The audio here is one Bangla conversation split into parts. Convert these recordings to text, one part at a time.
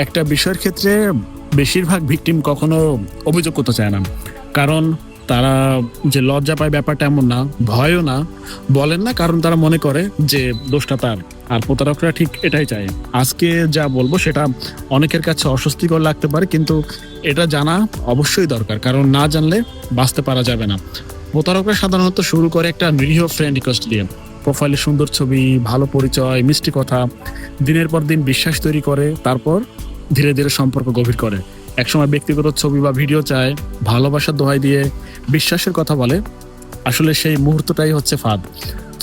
একটা বিষয়ের ক্ষেত্রে বেশিরভাগ ভিকটিম কখনো অভিযোগ করতে চায় না, কারণ তারা যে লজ্জা পায় ব্যাপারটা এমন না, ভয়ও না, বলেন না, কারণ তারা মনে করে যে দোষটা তার। আর প্রতারকরা ঠিক এটাই চায়। আজকে যা বলবো সেটা অনেকের কাছে অস্বস্তিকর লাগতে পারে, কিন্তু এটা জানা অবশ্যই দরকার, কারণ না জানলে বাঁচতে পারা যাবে না। প্রতারকরা সাধারণত শুরু করে একটা নিরীহ ফ্রেন্ড রিকোয়েস্ট দিয়ে। প্রোফাইলে সুন্দর ছবি, ভালো পরিচয়, মিষ্টি কথা, দিনের পর দিন বিশ্বাস তৈরি করে, তারপর ধীরে ধীরে সম্পর্ক গভীর করে। একসময় ব্যক্তিগত ছবি বা ভিডিও চায়, ভালোবাসার দোহাই দিয়ে বিশ্বাসের কথা বলে। আসলে সেই মুহূর্তটাই হচ্ছে ফাঁদ।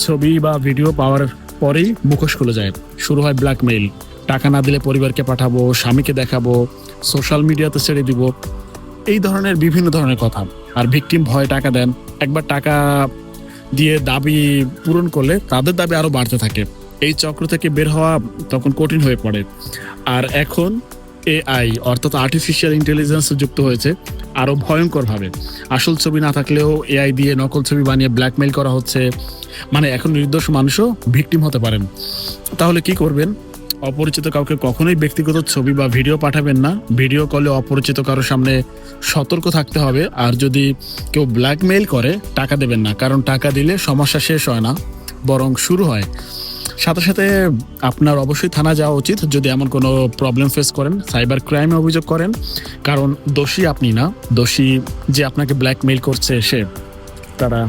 ছবি বা ভিডিও পাওয়ার পরেই মুখোশ খুলে যায়। শুরু হয় ব্ল্যাকমেইল। টাকা না দিলে পরিবারকে পাঠাবো, স্বামীকে দেখাবো, সোশ্যাল মিডিয়াতে ছেড়ে দিব, এই ধরনের বিভিন্ন ধরনের কথা। আর ভিকটিম ভয়ে টাকা দেন। একবার টাকা দিয়ে দাবি পূরণ করলে তাদের দাবি আরো বাড়তে থাকে। এই চক্র থেকে বের হওয়া তখন কঠিন হয়ে পড়ে। আর এখন এআই অর্থাৎ আর্টিফিশিয়াল ইন্টেলিজেন্স যুক্ত হয়েছে আরো ভয়ঙ্কর ভাবে। আসল ছবি না থাকলেও এআই দিয়ে নকল ছবি বানিয়ে ব্ল্যাকমেইল করা হচ্ছে। মানে এখন নির্দোষ মানুষও ভিকটিম হতে পারেন। তাহলে কি করবেন? অপরিচিত কাউকে কখনোই ব্যক্তিগত ছবি বা ভিডিও পাঠাবেন না। ভিডিও কলে অপরিচিত কারোর সামনে সতর্ক থাকতে হবে। আর যদি কেউ ব্ল্যাকমেইল করে, টাকা দেবেন না, কারণ টাকা দিলে সমস্যা শেষ হয় না, বরং শুরু হয়। সাথে সাথে আপনার অবশ্যই থানা যাওয়া উচিত যদি এমন কোনো প্রবলেম ফেস করেন। সাইবার ক্রাইমে অভিযোগ করেন, কারণ দোষী আপনি না, দোষী যে আপনাকে ব্ল্যাকমেইল করছে সে। তারা